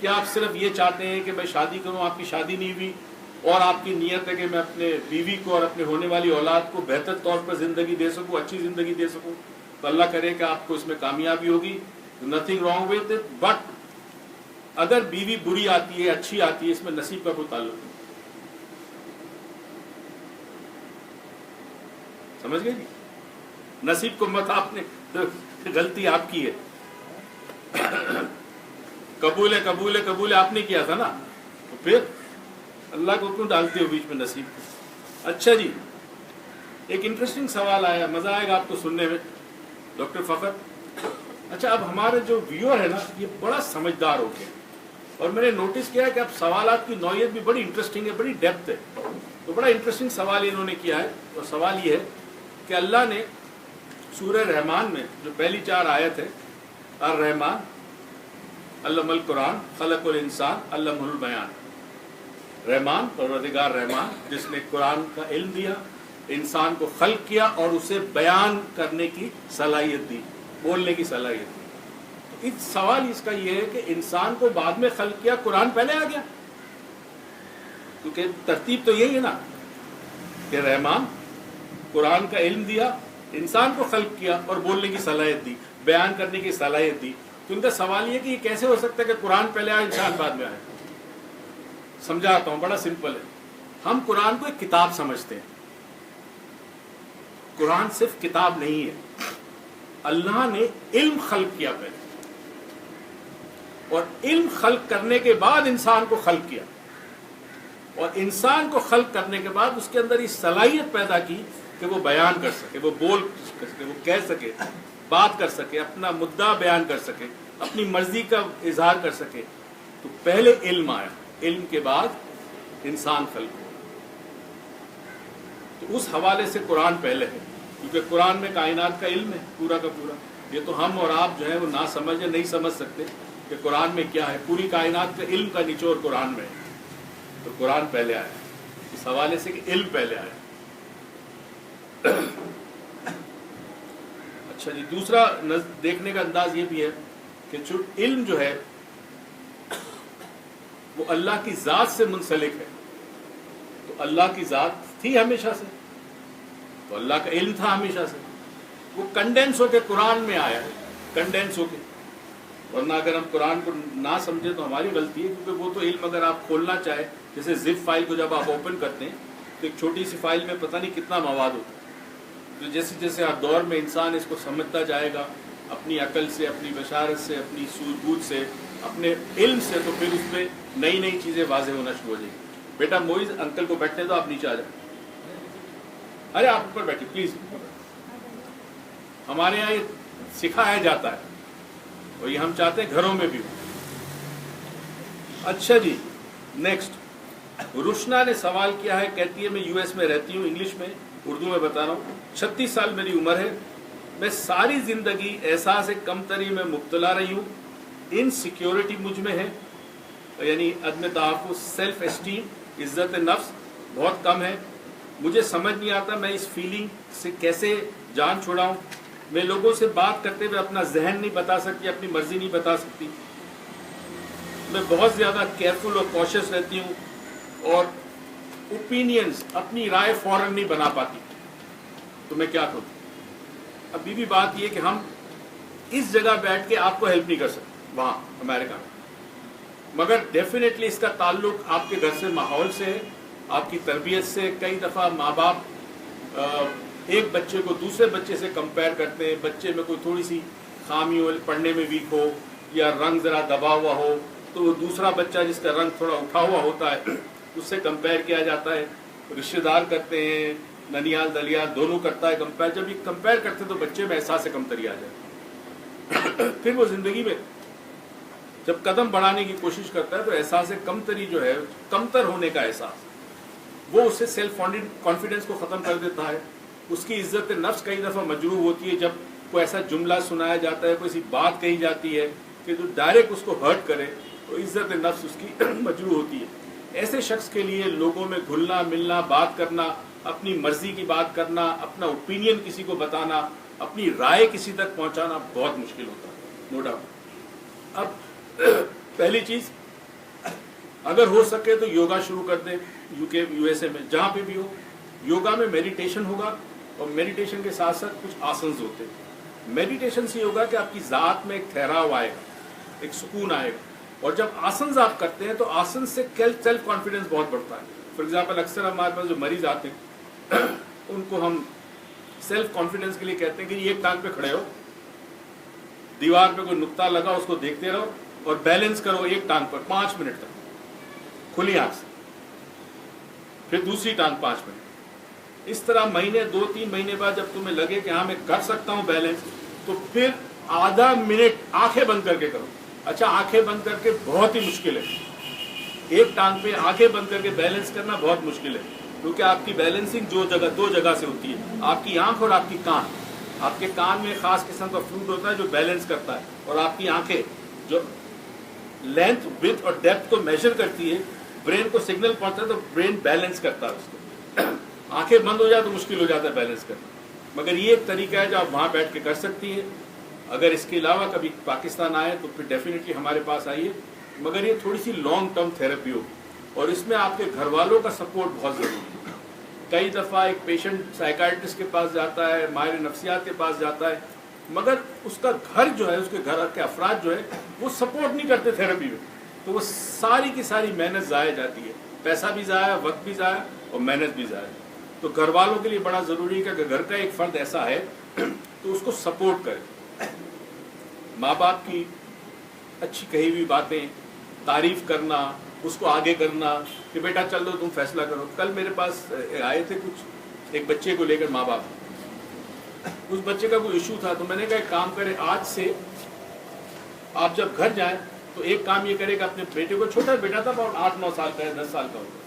کیا آپ صرف یہ چاہتے ہیں کہ میں شادی کروں، آپ کی شادی نہیں ہوئی اور آپ کی نیت ہے کہ میں اپنے بیوی کو اور اپنے ہونے والی اولاد کو بہتر طور پر زندگی دے سکوں، اچھی زندگی دے سکوں، تو اللہ کرے کہ آپ کو اس میں کامیابی ہوگی، nothing wrong with it. But اگر بیوی بری آتی ہے اچھی آتی ہے، اس میں نصیب کا کوئی تعلق نہیں. سمجھ گئے جی؟ نصیب کو مت، آپ نے غلطی آپ کی ہے. قبول ہے قبول ہے قبول ہے آپ نے کیا تھا نا، تو پھر اللہ کو کیوں ڈالتے ہو بیچ میں نصیب کو؟ اچھا جی، ایک انٹرسٹنگ سوال آیا، مزہ آئے گا آپ کو سننے میں ڈاکٹر فخر. اچھا، اب ہمارے جو ویور ہے نا یہ بڑا سمجھدار ہو گیا، اور میں نے نوٹس کیا ہے کہ اب سوالات کی نوعیت بھی بڑی انٹرسٹنگ ہے، بڑی ڈیپتھ ہے. تو بڑا انٹرسٹنگ سوال انہوں نے کیا ہے، اور سوال یہ ہے کہ اللہ نے سورہ رحمان میں جو پہلی 4 آیت ہے، الرحمن علم القرآن خلق الانسان علمہ البیان. رحمان پروردگار رحمان جس نے قرآن کا علم دیا، انسان کو خلق کیا اور اسے بیان کرنے کی صلاحیت دی، بولنے کی صلاحیت دی. تو اس سوال اس کا یہ ہے کہ انسان کو بعد میں خلق کیا، قرآن پہلے آ گیا؟ کیونکہ ترتیب تو یہی ہے نا کہ رحمان قرآن کا علم دیا، انسان کو خلق کیا اور بولنے کی صلاحیت دی، بیان کرنے کی صلاحیت دی. تو ان کا سوال یہ کہ یہ کیسے ہو سکتا ہے کہ قرآن پہلے آئے انسان بعد میں آئے؟ سمجھاتا ہوں، بڑا سمپل ہے. ہم قرآن کو ایک کتاب سمجھتے ہیں. قرآن صرف کتاب نہیں ہے، اللہ نے علم خلق کیا پہلے، اور علم خلق کرنے کے بعد انسان کو خلق کیا، اور انسان کو خلق کرنے کے بعد اس کے اندر یہ صلاحیت پیدا کی کہ وہ بیان کر سکے، وہ بول سکے، وہ کہہ سکے، بات کر سکے، اپنا مدعا بیان کر سکے، اپنی مرضی کا اظہار کر سکے. تو پہلے علم آیا، علم کے بعد انسان خلق ہوا. تو اس حوالے سے قرآن پہلے ہے، کیونکہ قرآن میں کائنات کا علم ہے پورا کا پورا. یہ تو ہم اور آپ جو ہے وہ نہ سمجھے نہیں سمجھ سکتے کہ قرآن میں کیا ہے. پوری کائنات کا علم کا نچوڑ قرآن میں ہے. تو قرآن پہلے آیا اس حوالے سے کہ علم پہلے آیا. اچھا جی، دوسرا دیکھنے کا انداز یہ بھی ہے کہ علم جو ہے وہ اللہ کی ذات سے منسلک ہے. تو اللہ کی ذات تھی ہمیشہ سے، تو اللہ کا علم تھا ہمیشہ سے. وہ کنڈینس ہو کے قرآن میں آیا ہے، کنڈینس ہو کے. ورنہ اگر ہم قرآن کو نہ سمجھیں تو ہماری غلطی ہے، کیونکہ وہ تو علم اگر آپ کھولنا چاہے، جیسے زپ فائل کو جب آپ اوپن کرتے ہیں تو ایک چھوٹی سی فائل میں پتہ نہیں کتنا مواد ہوتا ہے. تو جیسے جیسے ہر دور میں انسان اس کو سمجھتا جائے گا اپنی عقل سے، اپنی بشارت سے، اپنی سوجھ بوجھ سے، اپنے علم سے، تو پھر اس میں نئی نئی چیزیں واضح ہونا شروع ہو جائیں گی. بیٹا موئز انکل کو بیٹھنے دو، آپ نیچے آ جائیں. ارے آپ اوپر بیٹھے پلیز. ہمارے یہاں یہ سکھایا جاتا ہے اور یہ ہم چاہتے ہیں گھروں میں بھی ہو. اچھا جی، نیکسٹ. روشنا نے سوال کیا ہے، کہتی ہے میں یو ایس میں رہتی ہوں، انگلش میں اردو میں بتا رہا ہوں. 36 سال میری عمر ہے. میں ساری زندگی احساس کمتری میں مبتلا رہی ہوں. انسیکیورٹی مجھ میں ہے، یعنی عدم تحفظ، سیلف اسٹیم، عزت نفس بہت کم ہے. مجھے سمجھ نہیں آتا میں اس فیلنگ سے کیسے جان چھڑاؤں. میں لوگوں سے بات کرتے ہوئے اپنا ذہن نہیں بتا سکتی، اپنی مرضی نہیں بتا سکتی. میں بہت زیادہ کیئرفل اور کوشش رہتی ہوں، اور اوپینینز، اپنی رائے فوراً نہیں بنا پاتی. تو میں کیا کروں؟ ابھی بھی بات یہ کہ ہم اس جگہ بیٹھ کے آپ کو ہیلپ نہیں کر سکتے وہاں امریکہ میں، مگر ڈیفینیٹلی اس کا تعلق آپ کے گھر سے، ماحول سے ہے، آپ کی تربیت سے. کئی دفعہ ماں باپ ایک بچے کو دوسرے بچے سے کمپیئر کرتے ہیں. بچے میں کوئی تھوڑی سی خامی ہو، پڑھنے میں ویک ہو، یا رنگ ذرا دبا ہوا ہو، تو وہ دوسرا بچہ جس کا رنگ تھوڑا اٹھا ہوا ہوتا ہے اس سے کمپیئر کیا جاتا ہے. رشتہ دار کرتے ہیں، ننیال دلیال دونوں کرتا ہے کمپیئر. جب یہ کمپیئر کرتے تو بچے میں احساس کمتری آ جائے. پھر وہ زندگی میں جب قدم بڑھانے کی کوشش کرتا ہے تو احساس کمتری جو ہے، کمتر ہونے کا احساس، وہ اسے سیلف کانفیڈنس کو ختم کر دیتا ہے. اس کی عزت نفس کئی دفعہ مجروح ہوتی ہے جب کوئی ایسا جملہ سنایا جاتا ہے، کوئی ایسی بات کہی جاتی ہے کہ جو ڈائریکٹ اس کو ہرٹ کرے، تو عزت نفس اس کی مجروح ہوتی ہے. ایسے شخص کے لیے لوگوں میں گھلنا ملنا، بات کرنا، اپنی مرضی کی بات کرنا، اپنا اوپینین کسی کو بتانا، اپنی رائے کسی تک پہنچانا بہت مشکل ہوتا ہے، نو ڈاؤٹ. اب پہلی چیز اگر ہو سکے تو یوگا شروع کر دیں UK USA میں جہاں پہ بھی ہو. یوگا میں میڈیٹیشن ہوگا اور میڈیٹیشن کے ساتھ ساتھ کچھ آسنز ہوتے ہیں. میڈیٹیشن سے ہوگا کہ آپ کی ذات میں ایک ٹھہراؤ آئے گا, ایک سکون آئے گا, اور جب آسنز آپ کرتے ہیں تو آسن سے سیلف کانفیڈنس بہت بڑھتا ہے. فار ایگزامپل اکثر ہمارے پاس جو مریض آتے ہیں ان کو ہم سیلف کانفیڈنس کے لیے کہتے ہیں کہ ایک ٹانگ پہ کھڑے ہو, دیوار پہ کوئی نقطہ لگا اس کو دیکھتے رہو اور بیلنس کرو ایک ٹانگ پر 5 منٹ تک کھلی آنکھ سے, پھر دوسری ٹانگ 5 منٹ. اس طرح مہینے 2-3 مہینے بعد جب تمہیں لگے کہ ہاں میں کر سکتا ہوں بیلنس, تو پھر آدھا منٹ آنکھیں بند کر کے کرو. اچھا آنکھیں بند کر کے بہت ہی مشکل ہے, ایک ٹانگ پہ آنکھیں بند کر کے بیلنس کرنا بہت مشکل ہے, کیونکہ آپ کی بیلنسنگ دو جگہ سے ہوتی ہے, آپ کی آنکھ اور آپ کی کان. آپ کے کان میں خاص قسم کا فلوئڈ ہوتا ہے جو بیلنس کرتا ہے, اور آپ کی آنکھیں جو لینتھ وڈتھ اور ڈیپتھ کو میجر کرتی ہے, برین کو سگنل پہنچتا ہے تو برین بیلنس کرتا ہے اس کو. آنکھیں بند ہو جائے تو مشکل ہو جاتا ہے بیلنس کرنا, مگر یہ ایک طریقہ ہے جو آپ وہاں بیٹھ کے کر سکتی ہیں. اگر اس کے علاوہ کبھی پاکستان آئے تو پھر ڈیفینیٹلی ہمارے پاس آئیے, مگر یہ تھوڑی سی لانگ ٹرم تھراپی ہو, اور اس میں آپ کے گھر والوں کا سپورٹ بہت ضروری ہے. کئی دفعہ ایک پیشنٹ سائیکائٹرسٹ کے پاس جاتا ہے, ماہر نفسیات کے پاس جاتا ہے, مگر اس کا گھر جو ہے, اس کے گھر کے افراد جو ہے وہ سپورٹ نہیں کرتے تھراپی میں, تو وہ ساری کی ساری محنت ضائع جاتی ہے, پیسہ بھی ضائع, وقت بھی ضائع اور محنت بھی ضائع. تو گھر والوں کے لیے بڑا ضروری ہے کہ اگر گھر کا ایک فرد ایسا ہے تو اس کو سپورٹ کرے. ماں باپ کی اچھی کہی ہوئی باتیں, تعریف کرنا, اس کو آگے کرنا کہ بیٹا چل دو تم فیصلہ کرو. کل میرے پاس آئے تھے ایک بچے کو لے کر ماں باپ, اس بچے کا کوئی ایشو تھا, تو میں نے کہا ایک کام کرے, آج سے آپ جب گھر جائیں تو ایک کام یہ کرے کہ اپنے بیٹے کو, چھوٹا بیٹا تھا, 8-9 سال کا ہے, 10 سال کا ہوگا,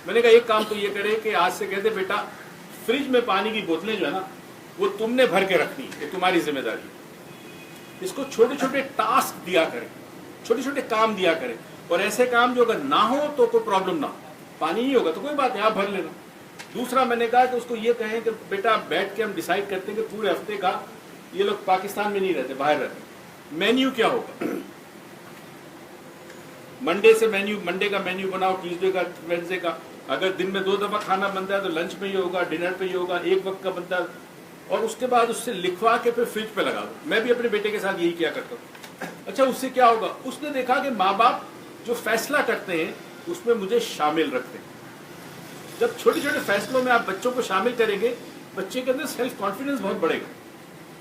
میں نے کہا ایک کام تو یہ کرے کہ آج سے کہتے بیٹا فریج میں پانی کی بوتلیں جو ہے نا وہ تم نے بھر کے رکھنی, یہ تمہاری ذمہ داری. اس کو چھوٹے چھوٹے ٹاسک دیا کرے, چھوٹے چھوٹے کام دیا کرے, اور ایسے کام جو اگر نہ ہو تو کوئی پرابلم نہ ہو. پانی نہیں ہوگا تو کوئی بات نہیں, آپ بھر لینا. دوسرا میں نے کہا کہ اس کو یہ کہیں کہ بیٹا بیٹھ کے ہم ڈیسائیڈ کرتے ہیں کہ پورے ہفتے کا, یہ لوگ پاکستان میں نہیں رہتے, باہر رہتے, مینیو کیا ہوگا. منڈے کا مینیو بناؤ, ٹیوزڈے کا, ویڈنسڈے کا. اگر دن میں 2 دفعہ کھانا بنتا ہے تو لنچ پہ ہی ہوگا, ڈنر پہ ہی ہوگا, ایک وقت کا بنتا ہے, اور اس کے بعد اس سے لکھوا کے پھر فریج پہ لگا دو. میں بھی اپنے بیٹے کے ساتھ یہی کیا کرتا ہوں. اچھا اس سے کیا ہوگا, اس نے دیکھا کہ ماں باپ جو فیصلہ کرتے ہیں اس میں مجھے شامل رکھتے ہیں. جب چھوٹے چھوٹے فیصلوں میں آپ بچوں کو شامل کریں گے, بچے کے اندر سیلف کانفیڈنس بہت بڑھے گا,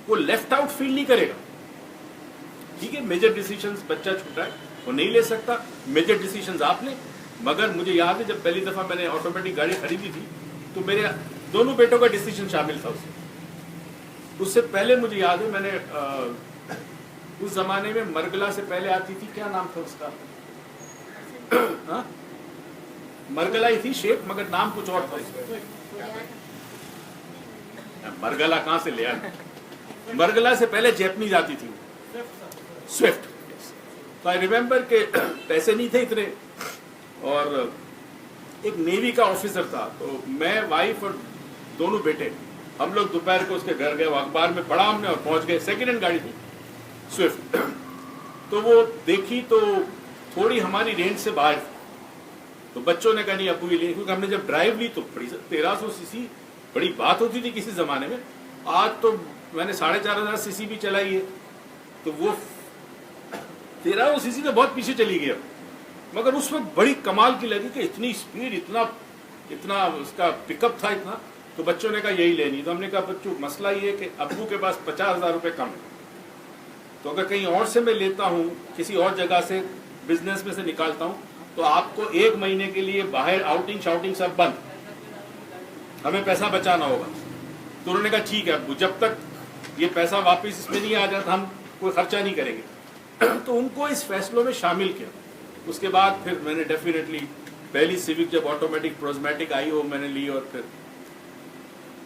وہ لیفٹ آؤٹ فیل نہیں کرے گا. ٹھیک ہے, میجر ڈیسیشنز بچہ چھوٹا ہے وہ نہیں لے سکتا, میجر ڈیسیشنز آپ لیں. مگر مجھے یاد ہے جب پہلی دفعہ میں نے آٹومیٹک گاڑی خریدی تھی تو میرے دونوں بیٹوں کا ڈیسیشن شامل تھا. اس سے پہلے مجھے یاد ہے میں نے اس زمانے میں مرگلا سے پہلے آتی تھی, کیا نام تھا اس کا, مرگلا ہی تھی شیپ, مگر نام کچھ اور تھا. مرگلا کہاں سے لیا, مرگلا سے پہلے جیپنیز آتی تھی سوئفٹ. تو آئی ریمبر کہ پیسے نہیں تھے اتنے, اور ایک نیوی کا آفیسر تھا, تو میں, وائف اور دونوں بیٹے, ہم لوگ دوپہر کو اس کے گھر گئے, اخبار میں پڑھا ہم نے اور پہنچ گئے. سیکنڈ ہینڈ گاڑی تھی سوئفٹ, تو وہ دیکھی تو تھوڑی ہماری رینج سے باہر تھی. تو بچوں نے کہا نہیں ابو یہ لیں, کیونکہ ہم نے جب ڈرائیو لی تو 1300 cc بڑی بات ہوتی تھی کسی زمانے میں. آج تو میں نے 4500 cc بھی چلائی ہے, تو وہ 1300 cc تو بہت پیچھے چلی گئی. مگر اس وقت بڑی کمال کی لگی کہ اتنی اسپیڈ, اتنا اس کا پک اپ تھا اتنا. تو بچوں نے کہا یہی لینی. تو ہم نے کہا بچوں مسئلہ یہ ہے کہ ابو کے پاس 50,000 روپے کم ہے, تو اگر کہیں اور سے میں لیتا ہوں, کسی اور جگہ سے بزنس میں سے نکالتا ہوں, تو آپ کو 1 مہینے کے لیے باہر آؤٹنگ شاؤٹنگ سب بند, ہمیں پیسہ بچانا ہوگا. تو انہوں نے کہا ٹھیک ہے ابو, جب تک یہ پیسہ واپس اس میں نہیں آ جاتا ہم کوئی خرچہ نہیں کریں گے. تو ان کو اس فیصلوں میں شامل کیا. اس کے بعد پھر میں نے ڈیفینیٹلی پہلی سیوک جب آٹومیٹک پروزمیٹک آئی وہ میں نے لی, اور پھر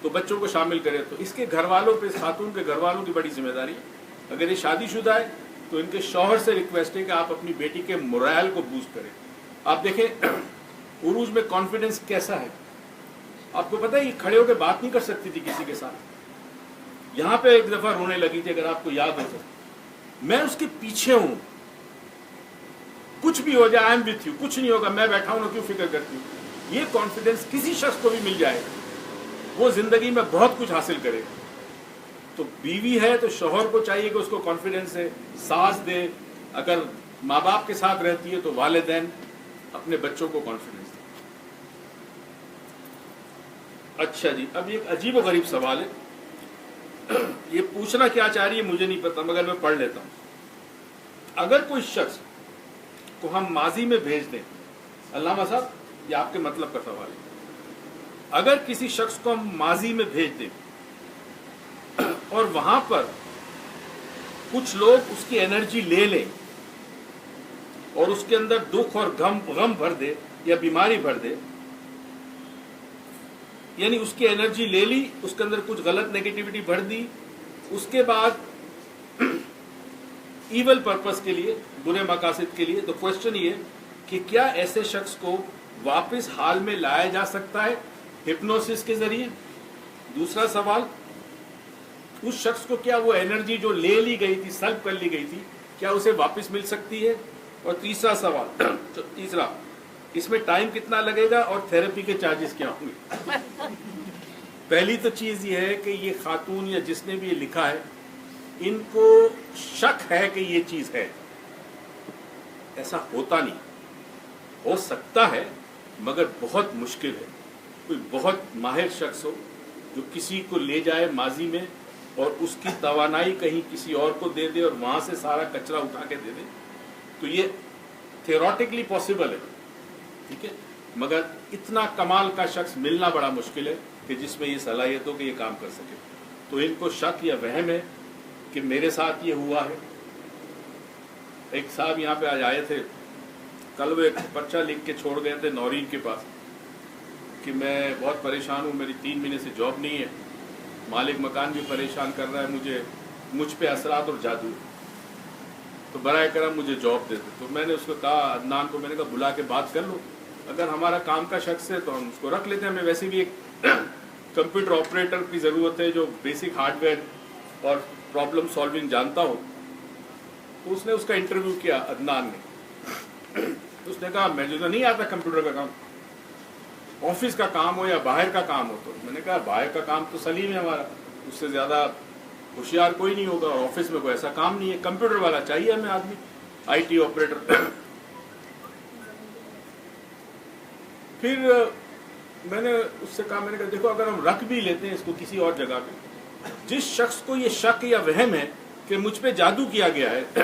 تو بچوں کو شامل کرے. تو اس کے گھر والوں پہ, اس خاتون کے گھر والوں کی بڑی ذمہ داری ہے. اگر یہ شادی شدہ ہے تو ان کے شوہر سے ریکویسٹ ہے کہ آپ اپنی بیٹی کے مورائل کو بوسٹ کریں. آپ دیکھیں عروج میں کانفیڈنس کیسا ہے. آپ کو پتہ ہے یہ کھڑے ہو کے بات نہیں کر سکتی تھی کسی کے ساتھ, یہاں پہ ایک دفعہ رونے لگی تھی, اگر آپ کو یاد ہو تو. میں اس کے پیچھے ہوں, کچھ بھی ہو جائے آئی ایم وتھ یو، کچھ نہیں ہوگا، میں بیٹھا ہوں نا، کیوں فکر کرتی ہوں. یہ کانفیڈنس کسی شخص کو بھی مل جائے وہ زندگی میں بہت کچھ حاصل کرے گا. تو بیوی ہے تو شوہر کو چاہیے کہ اس کو کانفیڈنس ہے، ساس دے، اگر ماں باپ کے ساتھ رہتی ہے تو والدین اپنے بچوں کو کانفیڈنس دیں. اچھا جی، اب ایک عجیب و غریب سوال ہے، یہ پوچھنا کیا چاہ رہی ہے مجھے نہیں پتا، مگر میں پڑھ لیتا ہوں. اگر کوئی شخص کو ہم ماضی میں بھیج دیں، علامہ صاحب یہ آپ کے مطلب کا سوال ہے، اگر کسی شخص کو ہم ماضی میں بھیج دیں اور وہاں پر کچھ لوگ اس کی انرجی لے لیں اور اس کے اندر دکھ اور غم بھر دے یا بیماری بھر دے، یعنی اس کی انرجی لے لی، اس کے اندر کچھ غلط نیگیٹیوٹی بھر دی، اس کے بعد ایول پرپس کے لیے، برے مقاصد کے لیے، تو کوشچن یہ کہ کیا ایسے شخص کو واپس حال میں لایا جا سکتا ہے ہپنوسس کے ذریعے؟ دوسرا سوال، اس شخص کو کیا وہ انرجی جو لے لی گئی تھی، سلب کر لی گئی تھی، کیا اسے واپس مل سکتی ہے؟ اور تیسرا سوال، اس میں ٹائم کتنا لگے گا اور تھراپی کے چارجز کیا ہوں گے؟ پہلی تو چیز یہ ہے کہ یہ خاتون یا جس نے بھی یہ لکھا ہے، ان کو شک ہے کہ یہ چیز ہے. ایسا ہوتا نہیں، ہو سکتا ہے مگر بہت مشکل ہے. کوئی بہت ماہر شخص ہو جو کسی کو لے جائے ماضی میں اور اس کی توانائی کہیں کسی اور کو دے دے اور وہاں سے سارا کچرا اٹھا کے دے دے، تو یہ تھیوریٹکلی پاسبل ہے، ٹھیک ہے، مگر اتنا کمال کا شخص ملنا بڑا مشکل ہے کہ جس میں یہ صلاحیت ہو کہ یہ کام کر سکے. تو ان کو شک یا وہم ہے کہ میرے ساتھ یہ ہوا ہے. ایک صاحب یہاں پہ آج آئے تھے، کل وہ ایک پرچہ لکھ کے چھوڑ گئے تھے نورین کے پاس کہ میں بہت پریشان ہوں، میری 3 مہینے سے جاب نہیں ہے، مالک مکان بھی پریشان کر رہا ہے، مجھ پہ اثرات اور جادو، تو برائے کرم مجھے جاب دے دے. تو میں نے اس کو کہا، عدنان کو میں نے کہا بلا کے بات کر لو، اگر ہمارا کام کا شخص ہے تو ہم اس کو رکھ لیتے ہیں. ہمیں ویسے بھی ایک کمپیوٹر آپریٹر کی ضرورت ہے جو بیسک ہارڈ ویئر اور پرابلم سالونگ جانتا ہو. تو اس نے اس کا انٹرویو کیا عدنان نے، اس نے کہا مجھے تو نہیں آتا کمپیوٹر کا کام، آفس کا کام ہو یا باہر کا کام ہو. تو میں نے کہا باہر کا کام تو سلیم ہے ہمارا، اس سے زیادہ ہوشیار کوئی نہیں ہوگا، اور آفس میں کوئی ایسا کام نہیں ہے، کمپیوٹر والا چاہیے ہمیں آدمی، آئی ٹی آپریٹر. پھر میں نے اس سے کہا، میں نے کہا دیکھو اگر ہم رکھ بھی لیتے ہیں اس کو کسی اور جگہ پہ، جس شخص کو یہ شک یا وہم ہے کہ مجھ پہ جادو کیا گیا ہے،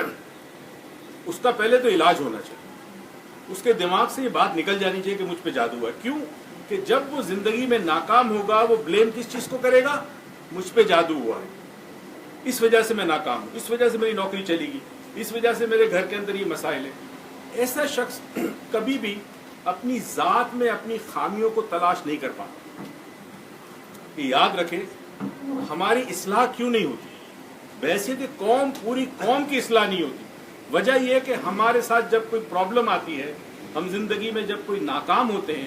اس کا پہلے تو علاج ہونا چاہیے، اس کے دماغ سے یہ بات نکل جانی چاہیے کہ مجھ پہ جادو ہوا. کیوں کہ جب وہ زندگی میں ناکام ہوگا وہ بلیم کس چیز کو کرے گا؟ مجھ پہ جادو ہوا ہے، اس وجہ سے میں ناکام ہوں، اس وجہ سے میری نوکری چلی گئی، اس وجہ سے میرے گھر کے اندر یہ مسائل ہیں. ایسا شخص کبھی بھی اپنی ذات میں اپنی خامیوں کو تلاش نہیں کر پاتا. یہ یاد رکھیں، ہماری اصلاح کیوں نہیں ہوتی؟ ویسے کہ پوری قوم کی اصلاح نہیں ہوتی. وجہ یہ ہے کہ ہمارے ساتھ جب کوئی پرابلم آتی ہے، ہم زندگی میں جب کوئی ناکام ہوتے ہیں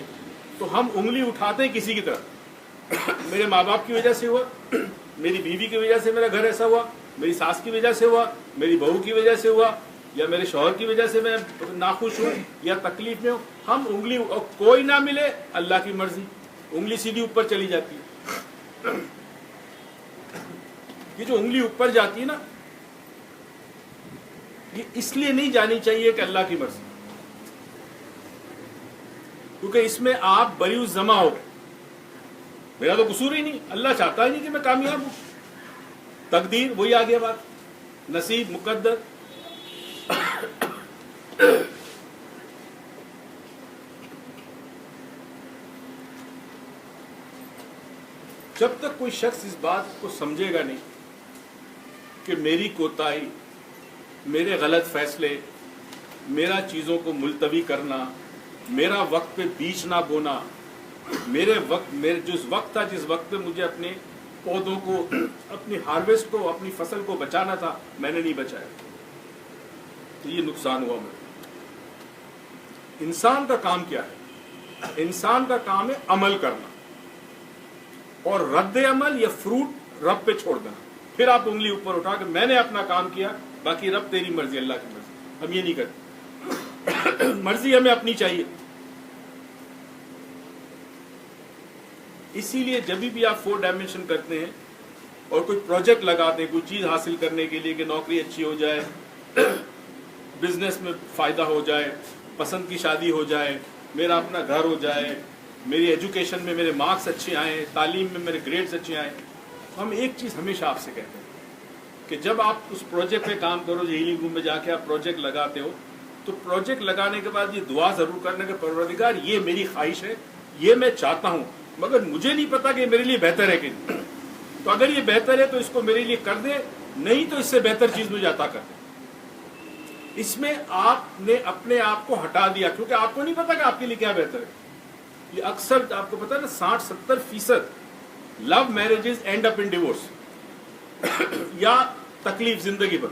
تو ہم انگلی اٹھاتے ہیں کسی کی طرف. میرے ماں باپ کی وجہ سے ہوا، میری بیوی کی وجہ سے میرا گھر ایسا ہوا، میری ساس کی وجہ سے ہوا، میری بہو کی وجہ سے ہوا، یا میرے شوہر کی وجہ سے میں ناخوش ہوں یا تکلیف میں ہوں. ہم انگلی، کوئی نہ ملے اللہ کی مرضی، انگلی سیدھی اوپر چلی جاتی ہے. یہ جو انگلی اوپر جاتی ہے نا، یہ اس لیے نہیں جانی چاہیے کہ اللہ کی مرضی، کیونکہ اس میں آپ بری الزمہ ہو گئے. میرا تو قصور ہی نہیں، اللہ چاہتا ہی نہیں کہ میں کامیاب ہوں. تقدیر وہی آ گیا بات، نصیب، مقدر. جب تک کوئی شخص اس بات کو سمجھے گا نہیں کہ میری کوتاہی، میرے غلط فیصلے، میرا چیزوں کو ملتوی کرنا، میرا وقت پہ بیج نہ بونا، میرے جس وقت تھا جس وقت پہ مجھے اپنے پودوں کو، اپنی ہارویسٹ کو، اپنی فصل کو بچانا تھا، میں نے نہیں بچایا، تو یہ نقصان ہوا مجھے. انسان کا کام کیا ہے؟ انسان کا کام ہے عمل کرنا، اور رد عمل یا فروٹ رب پہ چھوڑ دینا. پھر آپ انگلی اوپر اٹھا کہ میں نے اپنا کام کیا، باقی رب تیری مرضی، اللہ کی مرضی. ہم یہ نہیں کرتے. مرضی ہمیں اپنی چاہیے. اسی لیے جب بھی آپ 4 ڈائمینشن کرتے ہیں اور کوئی پروجیکٹ لگاتے ہیں کوئی چیز حاصل کرنے کے لیے کہ نوکری اچھی ہو جائے, بزنس میں فائدہ ہو جائے, پسند کی شادی ہو جائے, میرا اپنا گھر ہو جائے, میری ایجوکیشن میں میرے مارکس اچھے آئیں, تعلیم میں میرے گریڈز اچھے آئیں, تو ہم ایک چیز ہمیشہ آپ سے کہتے ہیں کہ جب آپ اس پروجیکٹ پہ کام کرو, ہیلنگ روم میں جا کے آپ پروجیکٹ لگاتے ہو, تو پروجیکٹ لگانے کے بعد یہ دعا ضرور کرنا کہ پروردگار یہ میری خواہش ہے, یہ میں چاہتا ہوں, مگر مجھے نہیں پتا کہ میرے لیے بہتر ہے کہ نہیں. تو اگر یہ بہتر ہے تو اس کو میرے لیے کر دے, نہیں تو اس سے بہتر چیز مجھے عطا کر دے. اس میں آپ نے اپنے آپ کو ہٹا دیا, کیونکہ آپ کو نہیں پتا کہ آپ کے لیے کیا بہتر ہے. یہ اکثر آپ کو پتا ہے نا 60-70% love marriages end up in divorce یا تکلیف زندگی پر.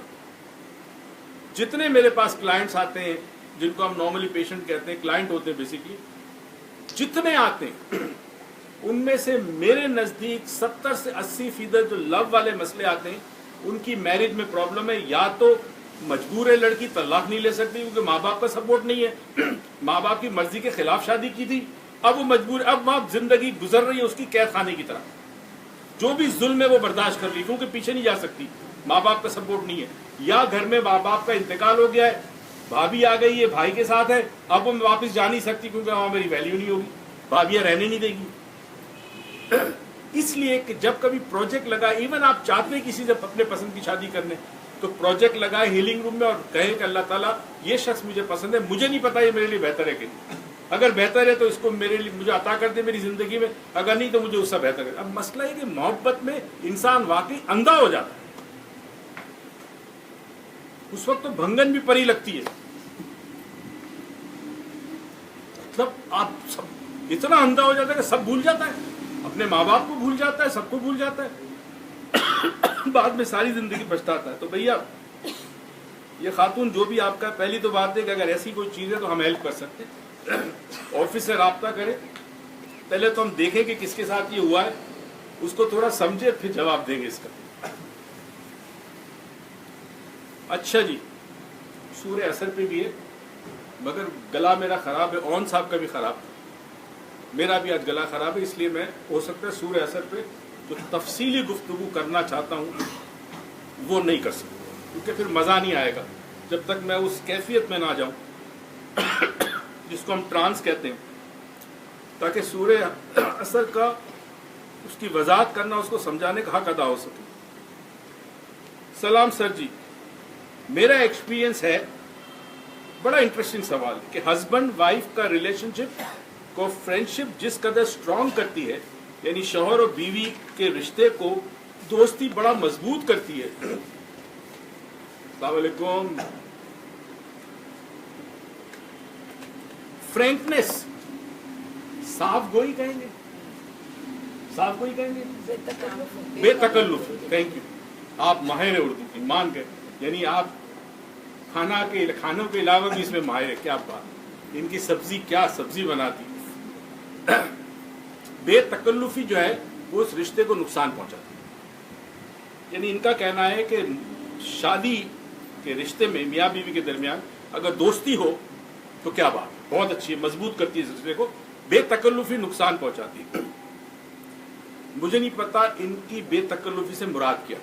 جتنے میرے پاس کلائنٹس آتے ہیں جن کو ہم نارملی پیشنٹ کہتے ہیں, کلائنٹ ہوتے ہیں بیسیکلی, جتنے آتے ہیں ان میں سے میرے نزدیک 70-80% جو لو والے مسئلے آتے ہیں ان کی میرج میں پرابلم ہے. یا تو مجبور ہے لڑکی, طلاق نہیں لے سکتی کیونکہ ماں باپ کا سپورٹ نہیں ہے, ماں باپ کی مرضی کے خلاف شادی کی تھی, اب وہ مجبور, اب وہاں زندگی گزر رہی ہے اس کی قید خانے کی طرح, جو بھی ظلم ہے وہ برداشت کر لی کیونکہ پیچھے نہیں جا سکتی, ماں باپ کا سپورٹ نہیں ہے. یا گھر میں ماں باپ کا انتقال ہو گیا ہے, بھابھی آ گئی ہے, بھائی کے ساتھ ہے, اب وہ واپس جا نہیں سکتی کیونکہ وہاں میری ویلیو نہیں ہوگی, بھابھیاں رہنے نہیں دے گی. اس لیے کہ جب کبھی پروجیکٹ لگا, ایون آپ چاہتے ہیں کسی سے اپنے پسند کی شادی کرنے, تو پروجیکٹ لگائے ہیلنگ روم میں اور کہیں کہ اللہ تعالیٰ یہ شخص مجھے پسند ہے, مجھے نہیں پتا یہ میرے لیے بہتر ہے کہ نہیں, اگر بہتر ہے تو اس کو میرے لیے مجھے عطا کر دے میری زندگی میں, اگر نہیں تو مجھے اس سے بہتر ہے. اب مسئلہ ہے کہ محبت میں انسان واقعی اندھا ہو جاتا ہے, اس وقت تو بھنگن بھی پری لگتی ہے. مطلب آپ سب اتنا اندھا ہو جاتا ہے کہ سب بھول جاتا ہے, اپنے ماں باپ کو بھول جاتا ہے, سب کو بھول جاتا ہے, بعد میں ساری زندگی پچھتاتا ہے. تو بھیا یہ خاتون جو بھی آپ کا, پہلی تو بات ہے کہ اگر ایسی کوئی چیز ہے تو ہم ہیلپ کر سکتے ہیں. آفس سے رابطہ کریں, پہلے تو ہم دیکھیں کہ کس کے ساتھ یہ ہوا ہے, اس کو تھوڑا سمجھے پھر جواب دیں گے اس کا. اچھا جی, سورہ اثر پہ بھی ہے, مگر گلا میرا خراب ہے, اون صاحب کا بھی خراب ہے, میرا بھی آج گلا خراب ہے, اس لیے میں ہو سکتا ہے سورہ اثر پہ جو تفصیلی گفتگو کرنا چاہتا ہوں وہ نہیں کر سکتا, کیونکہ پھر مزہ نہیں آئے گا جب تک میں اس کیفیت میں نہ جاؤں جس کو ہم ٹرانس کہتے ہیں, تاکہ سورہ اثر کا اس کی وضاحت کرنا, اس کو سمجھانے کا حق ادا ہو سکے. سلام سر جی, میرا ایکسپیرینس ہے, بڑا انٹرسٹنگ سوال کہ ہسبینڈ وائف کا ریلیشن شپ کو فرینڈشپ جس قدر اسٹرانگ کرتی ہے, یعنی شوہر اور بیوی کے رشتے کو دوستی بڑا مضبوط کرتی ہے. السلام علیکم. فرینکنیس, صاف گوئی کہیں گے, صاف گوئی کہیں گے, بے تکلف. تھینک یو, آپ ماہر اردو کی, مان گئے, یعنی آپ کھانوں کے علاوہ بھی اس میں ماہر ہے. کیا بات, ان کی سبزی کیا سبزی بناتی. بے تکلفی جو ہے وہ اس رشتے کو نقصان پہنچاتی ہے. یعنی ان کا کہنا ہے کہ شادی کے رشتے میں میاں بیوی کے درمیان اگر دوستی ہو تو کیا بات, بہت اچھی ہے, مضبوط کرتی ہے اس رشتے کو. بے تکلفی نقصان پہنچاتی ہے. مجھے نہیں پتا ان کی بے تکلفی سے مراد کیا.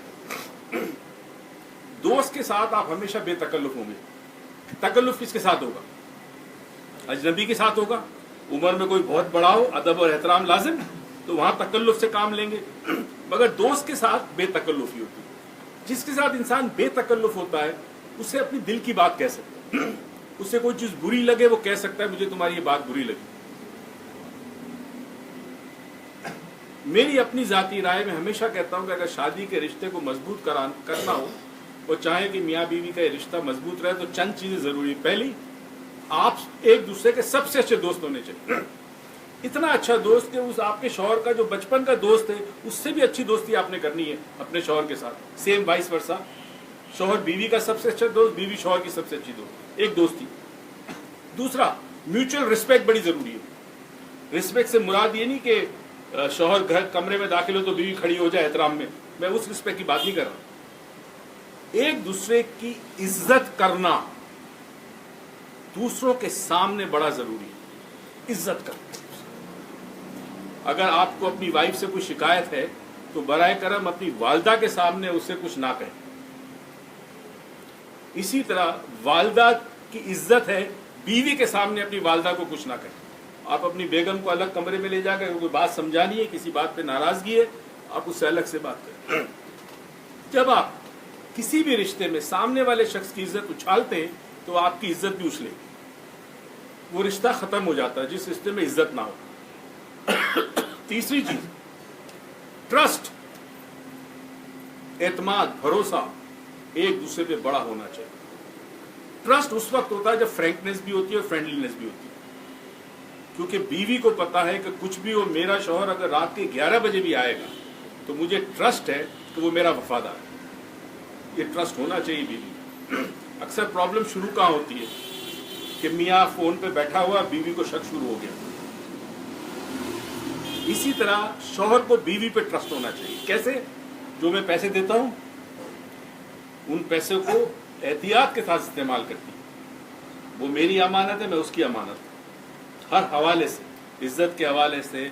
دوست کے ساتھ آپ ہمیشہ بے تکلف ہوں گے. تکلف کس کے ساتھ ہوگا؟ اجنبی کے ساتھ ہوگا. عمر میں کوئی بہت بڑا ہو, ادب اور احترام لازم, تو وہاں تکلف سے کام لیں گے. مگر دوست کے ساتھ بے تکلفی ہوتی ہے. جس کے ساتھ انسان بے تکلف ہوتا ہے اسے اپنی دل کی بات کہہ سکتا ہے. اسے کوئی چیز بری لگے وہ کہہ سکتا ہے مجھے تمہاری یہ بات بری لگی. میری اپنی ذاتی رائے میں ہمیشہ کہتا ہوں کہ اگر شادی کے رشتے کو مضبوط کرنا ہو, وہ چاہے کہ میاں بیوی کا یہ رشتہ مضبوط رہے, تو چند چیزیں ضروری. پہلی, آپ ایک دوسرے کے سب سے اچھے دوست ہونے چاہیے. اتنا اچھا دوست کہ اس آپ کے شوہر کا جو بچپن کا دوست ہے اس سے بھی اچھی دوستی آپ نے کرنی ہے اپنے شوہر کے ساتھ. سیم وائس ورسا, شوہر بیوی کا سب سے اچھا دوست, بیوی شوہر کی سب سے اچھی دوست, ایک دوستی. دوسرا, میوچل رسپیکٹ بڑی ضروری ہے. رسپیکٹ سے مراد یہ نہیں کہ شوہر گھر کمرے میں داخل ہو تو بیوی کھڑی ہو جائے احترام میں, میں اس رسپیکٹ کی بات نہیں کر رہا. ایک دوسرے کی عزت کرنا, دوسروں کے سامنے بڑا ضروری ہے، عزت کرنا۔ اگر آپ کو اپنی وائف سے کوئی شکایت ہے تو برائے کرم اپنی والدہ کے سامنے اس سے کچھ نہ کہیں۔ اسی طرح والدہ کی عزت ہے بیوی کے سامنے اپنی والدہ کو کچھ نہ کہیں۔ آپ اپنی بیگم کو الگ کمرے میں لے جا کر کوئی بات سمجھانی ہے، کسی بات پہ ناراضگی ہے، آپ اس سے الگ سے بات کریں۔ جب آپ کسی بھی رشتے میں سامنے والے شخص کی عزت اچھالتے ہیں تو آپ کی عزت بھی اچھلے گی، وہ رشتہ ختم ہو جاتا ہے جس رشتے میں عزت نہ ہو۔ تیسری چیز، ٹرسٹ، اعتماد، بھروسہ ایک دوسرے پہ بڑا ہونا چاہیے۔ ٹرسٹ اس وقت ہوتا ہے جب فرینکنیس بھی ہوتی ہے اور فرینڈلینس بھی ہوتی ہے، کیونکہ بیوی کو پتا ہے کہ کچھ بھی ہو میرا شوہر اگر رات کے 11 بجے بھی آئے گا تو مجھے ٹرسٹ ہے کہ وہ میرا وفادار ہے۔ یہ ٹرسٹ ہونا چاہیے بیوی۔ اکثر پرابلم شروع کہاں ہوتی ہے کہ میاں فون پہ بیٹھا ہوا، بیوی کو شک شروع ہو گیا۔ اسی طرح شوہر کو بیوی پہ ٹرسٹ ہونا چاہیے۔ کیسے؟ جو میں پیسے دیتا ہوں ان پیسے کو احتیاط کے ساتھ استعمال کرتی ہے، وہ میری امانت ہے، میں اس کی امانت ہوں۔ ہر حوالے سے، عزت کے حوالے سے،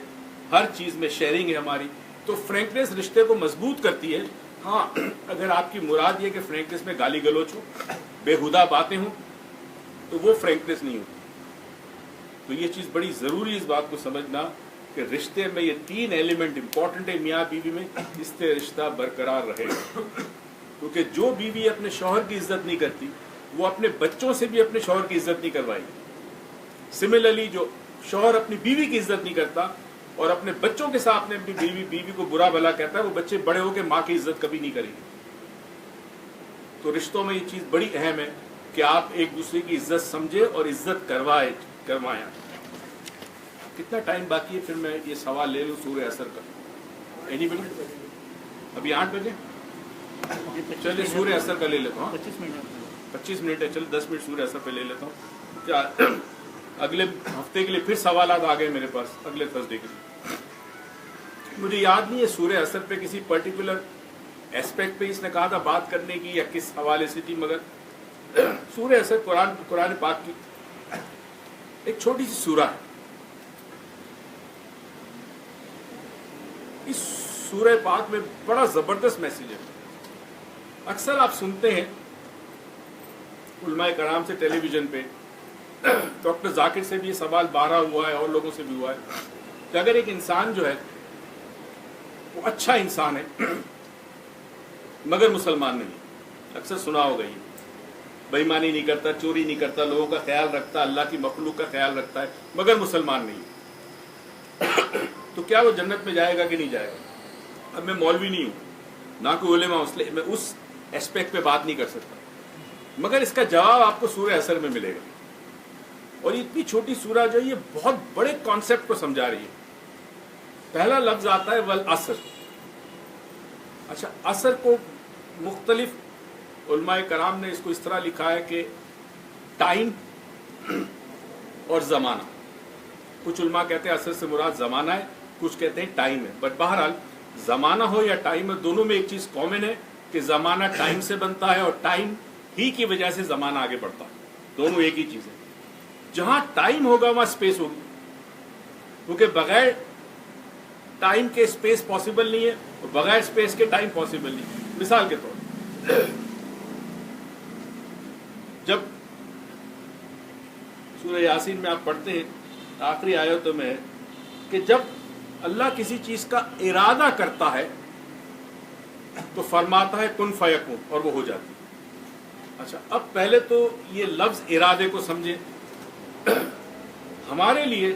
ہر چیز میں شیئرنگ ہے ہماری، تو فرینکنیس رشتے کو مضبوط کرتی ہے۔ ہاں، اگر آپ کی مراد یہ کہ فرینکنیس میں گالی گلوچ ہو، بےہودہ باتیں ہوں، تو وہ فرینکنیس نہیں ہوتی۔ تو یہ چیز بڑی ضروری ہے اس بات کو سمجھنا کہ رشتے میں یہ 3 ایلیمنٹ امپورٹنٹ ہے میاں بیوی میں، اس سے رشتہ برقرار رہے گا۔ کیونکہ جو بیوی اپنے شوہر کی عزت نہیں کرتی وہ اپنے بچوں سے بھی اپنے شوہر کی عزت نہیں کروائے گی۔ سملرلی جو شوہر اپنی بیوی کی عزت نہیں کرتا اور اپنے بچوں کے ساتھ اپنی بیوی کو برا بھلا کہتا ہے، وہ بچے بڑے ہو کے ماں کی عزت کبھی نہیں کریں گے۔ تو رشتوں میں یہ چیز بڑی اہم ہے کہ آپ ایک دوسرے کی عزت سمجھے اور عزت کروائیں۔ کتنا ٹائم باقی ہے؟ پھر میں یہ سوال لے لوں سورہ عصر کا۔ اینی بڈی؟ ابھی 8 بجے؟ چلیے سورہ عصر کا لے لیتا ہوں۔ 25 منٹ ہے، چل 10 منٹ سورہ عصر پہ لے لیتا ہوں۔ کیا اگلے ہفتے کے لیے پھر سوالات آ گئے میرے پاس، اگلے تھرسڈے کے لیے۔ مجھے یاد نہیں ہے سورہ عصر پہ کسی پرٹیکولر ایسپیکٹ پہ اس نے کہا تھا بات کرنے کی یا کس حوالے سے تھی، مگر سورہ عصر قرآن پاک کی ایک چھوٹی سی سورہ ہے۔ اس سورہ پاک میں بڑا زبردست میسیج ہے۔ اکثر آپ سنتے ہیں علماء کرام سے ٹیلی ویژن پہ، ڈاکٹر ذاکر سے بھی یہ سوال بارہ ہوا ہے اور لوگوں سے بھی ہوا ہے کہ اگر ایک انسان جو ہے وہ اچھا انسان ہے مگر مسلمان نہیں، اکثر سنا ہوگا یہ، بے ایمانی نہیں کرتا، چوری نہیں کرتا، لوگوں کا خیال رکھتا، اللہ کی مخلوق کا خیال رکھتا ہے مگر مسلمان نہیں، تو کیا وہ جنت میں جائے گا کہ نہیں جائے گا؟ اب میں مولوی نہیں ہوں، نہ کوئی علماء، میں اس ایسپیکٹ پہ بات نہیں کر سکتا، مگر اس کا جواب آپ کو سورہ عصر میں ملے گا۔ اور اتنی چھوٹی سورہ جو یہ بہت بڑے کانسیپٹ کو سمجھا رہی ہے۔ پہلا لفظ آتا ہے والعصر۔ اچھا، عصر کو مختلف علماء کرام نے اس کو اس طرح لکھا ہے کہ ٹائم اور زمانہ۔ کچھ علماء کہتے ہیں عصر سے مراد زمانہ ہے، کچھ کہتے ہیں ٹائم ہے، بٹ بہرحال زمانہ ہو یا ٹائم ہے، دونوں میں ایک چیز کامن ہے کہ زمانہ ٹائم سے بنتا ہے اور ٹائم ہی کی وجہ سے زمانہ آگے بڑھتا ہے، دونوں ایک ہی چیز ہے۔ جہاں ٹائم ہوگا وہاں سپیس ہوگی، کیونکہ بغیر ٹائم کے سپیس پاسبل نہیں ہے اور بغیر سپیس کے ٹائم پاسبل نہیں ہے۔ مثال کے طور پر جب سورہ یاسین میں آپ پڑھتے ہیں آخری آیتوں میں کہ جب اللہ کسی چیز کا ارادہ کرتا ہے تو فرماتا ہے کن فیکون، اور وہ ہو جاتی ہے۔ اچھا، اب پہلے تو یہ لفظ ارادے کو سمجھیں۔ ہمارے لیے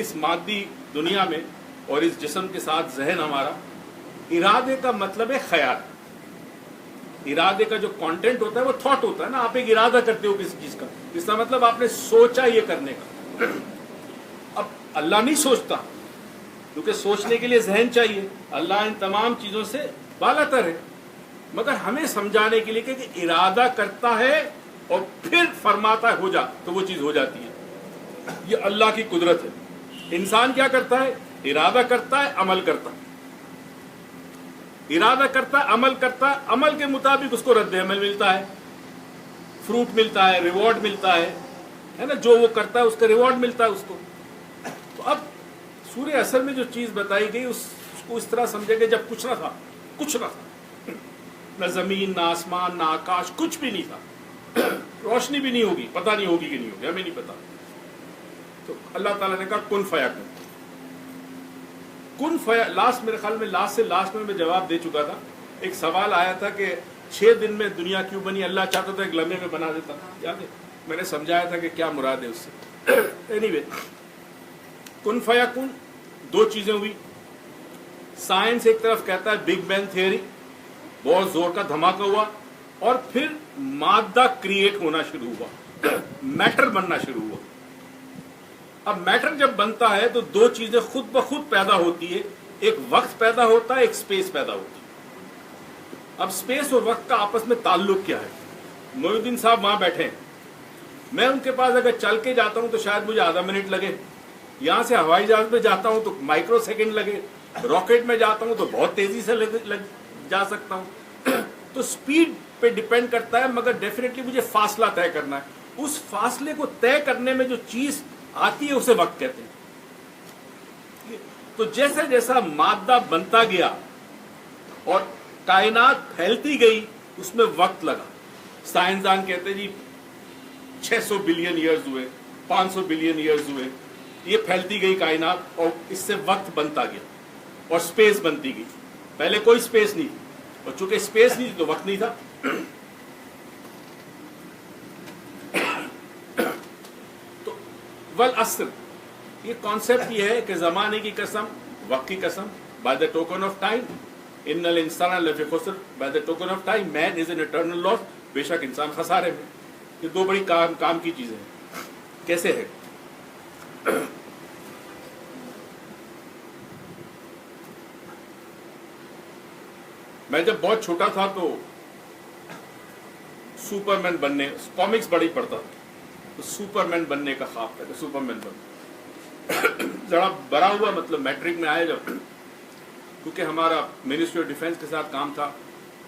اس مادی دنیا میں اور اس جسم کے ساتھ ذہن ہمارا، ارادے کا مطلب ہے خیال۔ ارادے کا جو کانٹینٹ ہوتا ہے وہ تھاٹ ہوتا ہے نا، آپ ایک ارادہ کرتے ہو کسی چیز کا، اس کا مطلب آپ نے سوچا یہ کرنے کا۔ اب اللہ نہیں سوچتا کیونکہ سوچنے کے لیے ذہن چاہیے، اللہ ان تمام چیزوں سے بالا تر ہے، مگر ہمیں سمجھانے کے لیے کہ ارادہ کرتا ہے اور پھر فرماتا ہے ہو جا، تو وہ چیز ہو جاتی ہے۔ یہ اللہ کی قدرت ہے۔ انسان کیا کرتا ہے؟ ارادہ کرتا ہے، عمل کرتا ہے، ارادہ کرتا ہے، عمل کرتا ہے، عمل کے مطابق اس کو رد عمل ملتا ہے، فروٹ ملتا ہے، ریوارڈ ملتا ہے، ہے نا, جو وہ کرتا ہے اس کا ریوارڈ ملتا ہے اس کو. تو اب سورہ عصر میں جو چیز بتائی گئی اس کو اس طرح سمجھے کہ جب کچھ نہ تھا, کچھ نہ تھا, نہ زمین نہ آسمان نہ آکاش, کچھ بھی نہیں تھا, روشنی بھی نہیں ہوگی, پتہ نہیں ہوگی کہ نہیں ہوگی, ہمیں نہیں پتا. تو اللہ تعالیٰ نے کہا کن فیکون. کن فیا, لاسٹ میرے خیال میں لاسٹ میں جواب دے چکا تھا. ایک سوال آیا تھا کہ 6 دن میں دنیا کیوں بنی, اللہ چاہتا تھا ایک لمحے میں بنا دیتا, یاد ہے میں نے سمجھایا تھا کہ کیا مراد ہے اس سے. اینی وے, کن فیکون 2 چیزیں ہوئی. سائنس ایک طرف کہتا ہے بگ بینگ تھیوری, بہت زور کا دھماکہ ہوا اور پھر مادہ کریٹ ہونا شروع ہوا, میٹر بننا شروع ہوا. اب میٹر جب بنتا ہے تو 2 چیزیں خود بخود پیدا ہوتی ہے, ایک وقت پیدا ہوتا ہے, ایک سپیس پیدا ہوتی ہے. اب سپیس اور وقت کا آپس میں تعلق کیا ہے؟ محی الدین صاحب وہاں بیٹھے ہیں, میں ان کے پاس اگر چل کے جاتا ہوں تو شاید مجھے آدھا منٹ لگے, یہاں سے ہوائی جہاز میں جاتا ہوں تو مائکرو سیکنڈ لگے, راکٹ میں جاتا ہوں تو بہت تیزی سے جا سکتا ہوں. تو سپیڈ پہ ڈیپینڈ کرتا ہے, مگر ڈیفینیٹلی مجھے فاصلہ طے کرنا ہے. اس فاصلے کو طے کرنے میں جو چیز آتی ہے اسے وقت کہتے ہیں. تو جیسا جیسا مادہ بنتا گیا اور کائنات پھیلتی گئی اس میں وقت لگا. سائنسدان کہتے ہیں جی 600 بلین ایئرز ہوئے, 500 بلین ایئرز ہوئے, یہ پھیلتی گئی کائنات اور اس سے وقت بنتا گیا اور سپیس بنتی گئی. پہلے کوئی سپیس نہیں تھی اور چونکہ سپیس نہیں تھی تو وقت نہیں تھا. تو والعصر, یہ کانسیپٹ یہ ہے کہ زمانے کی قسم, وقت کی قسم, by the token of time, ان الانسان لفی خسر, by the token of time man is an eternal loss, بے شک انسان خسارے میں. یہ 2 بڑی کام کی چیزیں ہیں. کیسے ہے؟ میں جب بہت چھوٹا تھا تو سپرمین بننے, کامکس بڑی پڑھتا تھا, تو سپرمین بننے کا خواب تھا کہ سپرمین بن. ذرا بڑا ہوا, مطلب میٹرک میں آیا جب, کیونکہ ہمارا منسٹری آف ڈیفینس کے ساتھ کام تھا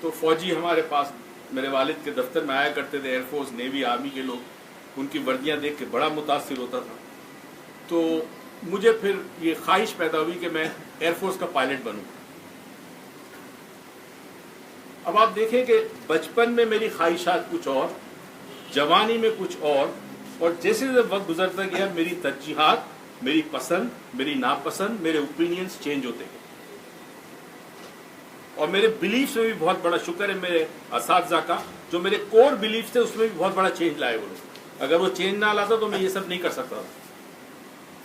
تو فوجی ہمارے پاس میرے والد کے دفتر میں آیا کرتے تھے, ایئر فورس نیوی آرمی کے لوگ. ان کی وردیاں دیکھ کے بڑا متاثر ہوتا تھا. تو مجھے پھر یہ خواہش پیدا ہوئی کہ میں ایئر فورس کا پائلٹ بنوں. اب آپ دیکھیں کہ بچپن میں میری خواہشات کچھ اور, جوانی میں کچھ اور جیسے وقت گزرتا گیا میری ترجیحات, میری پسند, میری ناپسند, میرے اوپینینز چینج ہوتے گئے. اور میرے بلیفس میں بھی بہت بڑا شکر ہے میرے اساتذہ کا, جو میرے کور بلیفس تھے اس میں بھی بہت بڑا چینج لائے وہ لوگ. اگر وہ چینج نہ لاتا تو میں یہ سب نہیں کر سکتا.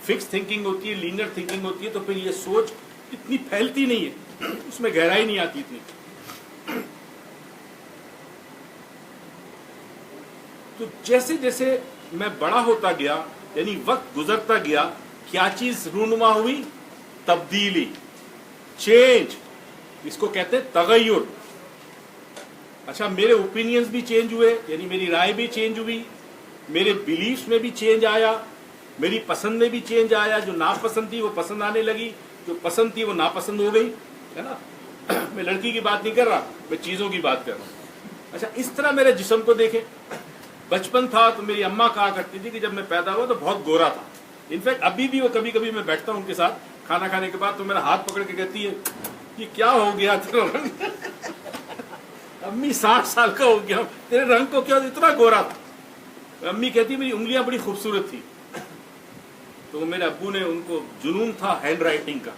فکس تھنکنگ ہوتی ہے, لینئر تھنکنگ ہوتی ہے, تو پھر یہ سوچ اتنی پھیلتی نہیں ہے, اس میں گہرائی نہیں آتی اتنی. تو جیسے جیسے میں بڑا ہوتا گیا, یعنی وقت گزرتا گیا, کیا چیز رونما ہوئی؟ تبدیلی, چینج, اس کو کہتے ہیں تغیر. اچھا, میرے اوپینینز بھی چینج ہوئے, یعنی میری رائے بھی چینج ہوئی, میرے بلیفس میں بھی چینج آیا, میری پسند میں بھی چینج آیا. جو ناپسند تھی وہ پسند آنے لگی, جو پسند تھی وہ ناپسند ہو گئی, ہے نا. میں لڑکی کی بات نہیں کر رہا, میں چیزوں کی بات کر رہا ہوں. اچھا, اس طرح میرے جسم کو دیکھیں. بچپن تھا تو میری اماں کہا کرتی تھی کہ جب میں پیدا ہوا تو بہت گورا تھا. انفیکٹ ابھی بھی وہ کبھی کبھی میں بیٹھتا ہوں ان کے ساتھ کھانا کھانے کے بعد تو میرا ہاتھ پکڑ کے کہتی ہے یہ کیا ہو گیا تیرا رنگ, امی 60 سال کا ہو گیا, تیرے رنگ کو کیا اتنا گورا تھا. امی کہتی میری انگلیاں بڑی خوبصورت تھی. تو میرے ابو نے, ان کو جنون تھا ہینڈ رائٹنگ کا,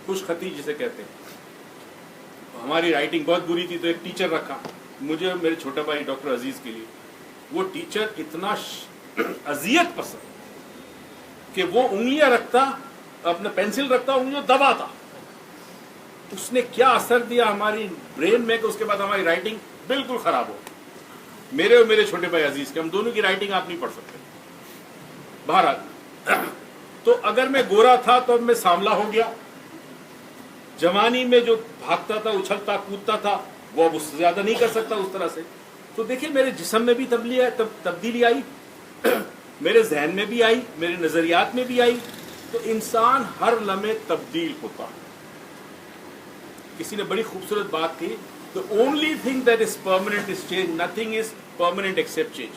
خوش خطی جسے کہتے ہیں. ہماری رائٹنگ بہت بری تھی تو ایک ٹیچر رکھا مجھے اور میرے چھوٹے بھائی ڈاکٹر عزیز کے لیے. وہ ٹیچر اتنا اذیت پسند کہ وہ انگلیاں رکھتا, اپنا پینسل رکھتا, انگلیاں دباتا. اس نے کیا اثر دیا ہماری برین میں کہ اس کے بعد ہماری رائٹنگ بالکل خراب ہو. میرے اور میرے چھوٹے بھائی عزیز کے, ہم دونوں کی رائٹنگ آپ نہیں پڑھ سکتے. بہرحال, تو اگر میں گورا تھا تو اب میں سانولا ہو گیا. جوانی میں جو بھاگتا تھا, اچھلتا کودتا تھا, وہ اب اس سے زیادہ نہیں کر سکتا اس طرح سے. تو دیکھیں میرے جسم میں بھی تبدیلی آئی, میرے ذہن میں بھی آئی, میرے نظریات میں بھی آئی. تو انسان ہر لمحے تبدیل ہوتا ہے. کسی نے بڑی خوبصورت بات کی, the only thing that is permanent is change, nothing is permanent except change.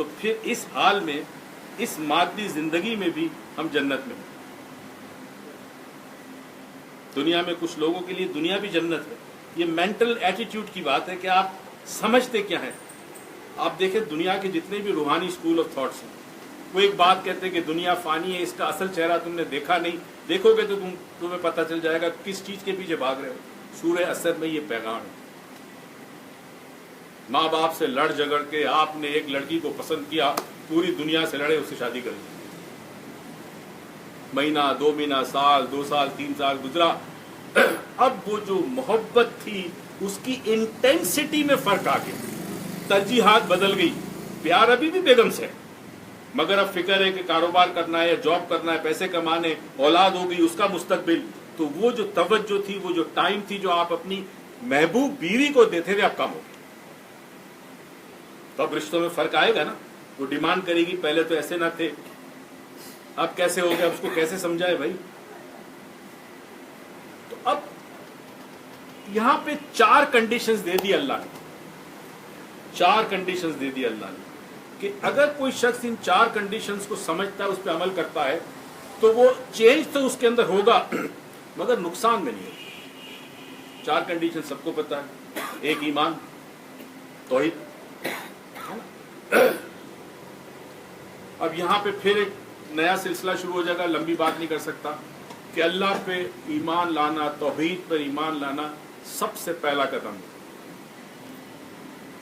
تو پھر اس حال میں، اس مادی زندگی میں بھی ہم جنت میں ہیں۔ دنیا میں کچھ لوگوں کے لیے دنیا بھی جنت ہے۔ یہ مینٹل ایٹیٹیوڈ کی بات ہے کہ آپ سمجھتے کیا ہیں۔ آپ دیکھیں دنیا کے جتنے بھی روحانی اسکول آف تھاٹس ہیں، وہ ایک بات کہتے ہیں کہ دنیا فانی ہے، اس کا اصل چہرہ تم نے دیکھا نہیں، دیکھو گے تو تمہیں پتہ چل جائے گا کس چیز کے پیچھے بھاگ رہے ہو۔ سورہ اثر میں یہ پیغام ہے۔ ماں باپ سے لڑ جھگڑ کے آپ نے ایک لڑکی کو پسند کیا، پوری دنیا سے لڑے، اس سے شادی کر لی، مہینہ 2 مہینہ، سال 2 سال 3 سال گزرا، اب وہ جو محبت تھی اس کی انٹینسٹی میں فرق آ گیا، ترجیحات بدل گئی۔ پیار ابھی بھی بیگم سے ہے، مگر اب فکر ہے کہ کاروبار کرنا ہے یا جاب کرنا ہے، پیسے کمانے، اولاد ہو گئی، اس کا مستقبل۔ تو وہ جو توجہ تھی، وہ جو ٹائم تھی جو آپ اپنی محبوب بیوی کو دیتے تھے، اب کم ہو گئی۔ تو اب رشتوں میں فرق آئے گا نا۔ وہ ڈیمانڈ کرے گی پہلے تو ایسے نہ تھے، اب کیسے ہو گیا، اس کو کیسے سمجھائے بھائی۔ تو اب یہاں پہ 4 کنڈیشنز دے دی اللہ نے، 4 کنڈیشنز دے دی اللہ نے کہ اگر کوئی شخص ان 4 کنڈیشنز کو سمجھتا ہے، اس پہ عمل کرتا ہے، تو وہ چینج تو اس کے اندر ہوگا مگر نقصان میں نہیں ہوگا۔ 4 کنڈیشن سب کو پتا ہے۔ ایک ایمان، توحید۔ اب یہاں پہ پھر ایک نیا سلسلہ شروع ہو جائے گا، لمبی بات نہیں کر سکتا، کہ اللہ پہ ایمان لانا، توحید پر ایمان لانا سب سے پہلا قدم ہے۔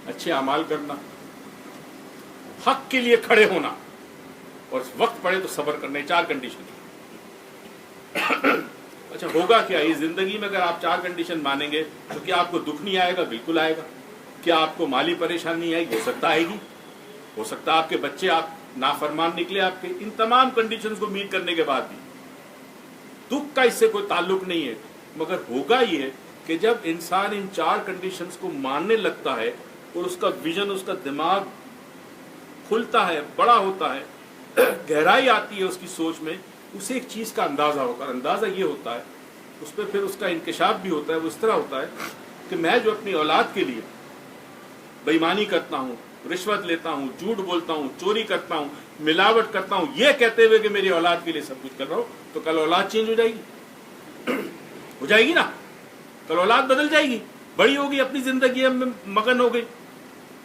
اچھے اعمال کرنا، حق کے لیے کھڑے ہونا، اور وقت پڑے تو صبر کرنا، 4 کنڈیشن۔ اچھا ہوگا کیا یہ زندگی میں؟ اگر آپ 4 کنڈیشن مانیں گے تو کیا آپ کو دکھ نہیں آئے گا؟ بالکل آئے گا۔ کیا آپ کو مالی پریشانی نہیں آئے گی؟ ہو سکتا آئے گی۔ ہو سکتا آپ کے بچے آپ نافرمان نکلے آپ کے۔ ان تمام کنڈیشنز کو میٹ کرنے کے بعد بھی دکھ کا اس سے کوئی تعلق نہیں ہے، مگر ہوگا یہ کہ جب انسان ان 4 کنڈیشنز کو ماننے لگتا ہے اور اس کا ویژن، اس کا دماغ کھلتا ہے، بڑا ہوتا ہے، گہرائی آتی ہے اس کی سوچ میں، اسے ایک چیز کا اندازہ ہوگا۔ اور اندازہ یہ ہوتا ہے، اس پہ پھر اس کا انکشاف بھی ہوتا ہے۔ وہ اس طرح ہوتا ہے کہ میں جو اپنی اولاد کے لیے بے ایمانی کرتا ہوں، رشوت لیتا ہوں، جھوٹ بولتا ہوں، چوری کرتا ہوں، ملاوٹ کرتا ہوں، یہ کہتے ہوئے کہ میری اولاد کے لیے سب کچھ کر رہا ہوں، تو کل اولاد چینج ہو جائے گی، ہو جائے گی نا۔ کل اولاد بدل جائے گی، بڑی ہوگی، اپنی زندگی میں مگن ہو گئی۔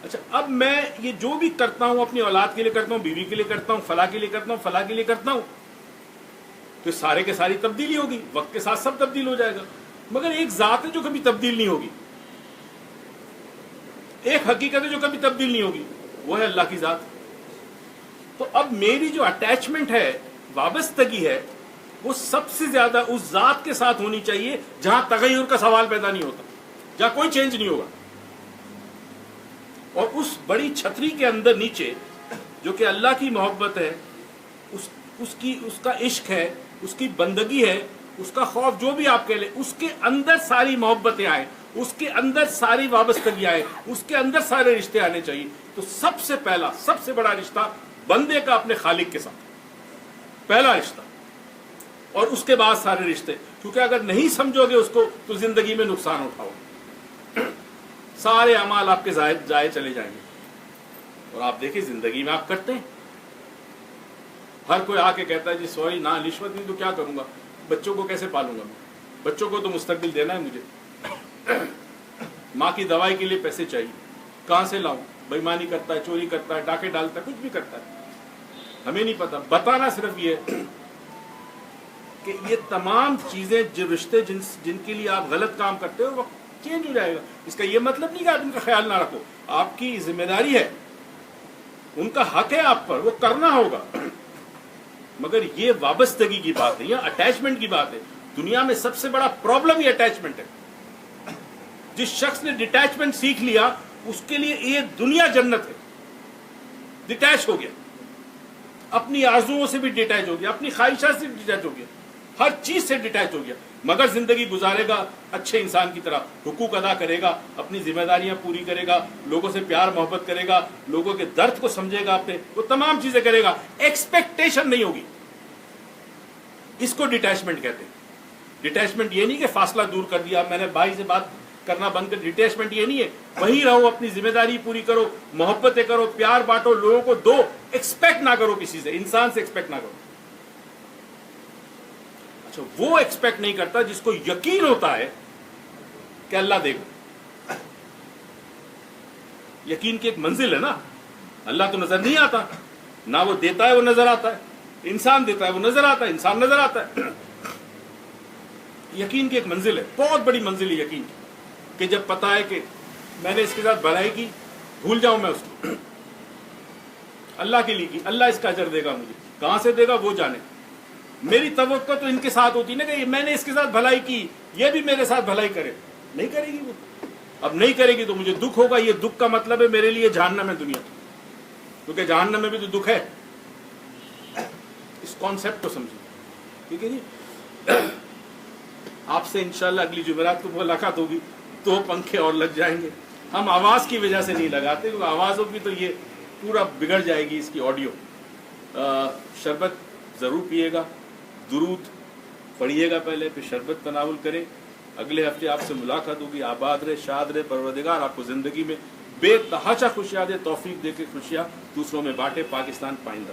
اچھا اب میں یہ جو بھی کرتا ہوں اپنی اولاد کے لیے کرتا ہوں، بیوی کے لیے کرتا ہوں، فلاں کے لیے کرتا ہوں، فلاں کے لیے کرتا ہوں، تو سارے کے ساری تبدیلی ہوگی، وقت کے ساتھ سب تبدیل ہو جائے گا۔ مگر ایک ذات ہے جو کبھی تبدیل نہیں ہوگی، ایک حقیقت ہے جو کبھی تبدیل نہیں ہوگی، وہ ہے اللہ کی ذات۔ تو اب میری جو اٹیچمنٹ ہے، وابستگی ہے، وہ سب سے زیادہ اس ذات کے ساتھ ہونی چاہیے جہاں تغیر کا سوال پیدا نہیں ہوتا، جہاں کوئی چینج نہیں ہوگا۔ اور اس بڑی چھتری کے اندر نیچے جو کہ اللہ کی محبت ہے، اس کا عشق ہے، اس کی بندگی ہے، اس کا خوف، جو بھی آپ کہہ لیں، اس کے اندر ساری محبتیں آئیں، اس کے اندر ساری وابستگی آئے، اس کے اندر سارے رشتے آنے چاہیے۔ تو سب سے پہلا، سب سے بڑا رشتہ بندے کا اپنے خالق کے ساتھ، پہلا رشتہ، اور اس کے بعد سارے رشتے۔ کیونکہ اگر نہیں سمجھو گے اس کو تو زندگی میں نقصان اٹھاؤ، سارے اعمال آپ کے ضائع چلے جائیں گے۔ اور آپ دیکھیں زندگی میں آپ کرتے ہیں، ہر کوئی آ کے کہتا ہے جی سوری نہ رشوت نہیں تو کیا کروں گا، بچوں کو کیسے پالوں گا میں، بچوں کو تو مستقبل دینا ہے مجھے، ماں کی دوائی کے لیے پیسے چاہیے، کہاں سے لاؤں؟ بے ایمانی کرتا ہے، چوری کرتا ہے، ڈاکے ڈالتا ہے، کچھ بھی کرتا ہے، ہمیں نہیں پتا۔ بتانا صرف یہ کہ یہ تمام چیزیں، جو رشتے جن کے لیے آپ غلط کام کرتے ہو، وہ چینج ہو جائے گا۔ اس کا یہ مطلب نہیں کہ آپ ان کا خیال نہ رکھو، آپ کی ذمہ داری ہے، ان کا حق ہے آپ پر، وہ کرنا ہوگا، مگر یہ وابستگی کی بات ہے، یہ اٹیچمنٹ کی بات ہے۔ دنیا میں سب سے بڑا پرابلم یہ اٹیچمنٹ ہے۔ جس شخص نے ڈیٹیچمنٹ سیکھ لیا اس کے لیے یہ دنیا جنت ہے۔ ڈیٹیچ ہو گیا، اپنی آرزوؤں سے بھی ڈیٹیچ ہو گیا، اپنی خواہشات سے ڈیٹیچ ہو گیا، ہر چیز سے ڈیٹیچ ہو گیا، مگر زندگی گزارے گا اچھے انسان کی طرح، حقوق ادا کرے گا، اپنی ذمہ داریاں پوری کرے گا، لوگوں سے پیار محبت کرے گا، لوگوں کے درد کو سمجھے گا، اپنے وہ تمام چیزیں کرے گا، ایکسپیکٹیشن نہیں ہوگی۔ اس کو ڈیٹیچمنٹ کہتے ہیں۔ ڈیٹیچمنٹ یہ نہیں کہ فاصلہ دور کر دیا، میں نے بھائی سے بات کرنا بند کر. ڈیٹیچمنٹ یہ نہیں ہے, وہی رہو, اپنی ذمہ داری پوری کرو, محبتیں کرو, پیار بانٹو, لوگوں کو دو, ایکسپیکٹ نہ کرو کسی سے, انسان سے ایکسپیکٹ نہ کرو. اچھا, وہ ایکسپیکٹ نہیں کرتا جس کو یقین ہوتا ہے کہ اللہ دے گا. یقین کی ایک منزل ہے نا, اللہ تو نظر نہیں آتا, نہ وہ دیتا ہے وہ نظر آتا ہے, انسان دیتا ہے وہ نظر آتا ہے, انسان نظر آتا ہے. یقین کی ایک منزل ہے, بہت بڑی منزل ہے یقین کی, کہ جب پتا ہے کہ میں نے اس کے ساتھ بھلائی کی, بھول جاؤں میں اس کو, اللہ کے لیے کی, اللہ اس کا اجر دے گا مجھے, کہاں سے دے گا وہ جانے. میری توقع تو ان کے ساتھ ہوتی نا کہ میں نے اس کے ساتھ بھلائی کی, یہ بھی میرے ساتھ بھلائی کرے. نہیں کرے گی وہ, اب نہیں کرے گی تو مجھے دکھ ہوگا. یہ دکھ کا مطلب ہے میرے لیے جہنم ہے دنیا, کیونکہ جہنم میں بھی تو دکھ ہے. اس کانسیپٹ کو سمجھیں, ٹھیک ہے جی. آپ سے انشاءاللہ اگلی جمعرات کو ملاقات ہوگی, 2 پنکھے اور لگ جائیں گے. ہم آواز کی وجہ سے نہیں لگاتے, کیونکہ آوازوں کی تو یہ پورا بگڑ جائے گی اس کی آڈیو. شربت ضرور پیے گا, درود پڑھیے گا پہلے, پھر شربت تناول کریں. اگلے ہفتے آپ سے ملاقات ہوگی. آباد رہے, شاد رہے, پروردگار آپ کو زندگی میں بے تحاشا خوشیاں دے, توفیق دے کے خوشیاں دوسروں میں بانٹے. پاکستان پائندہ.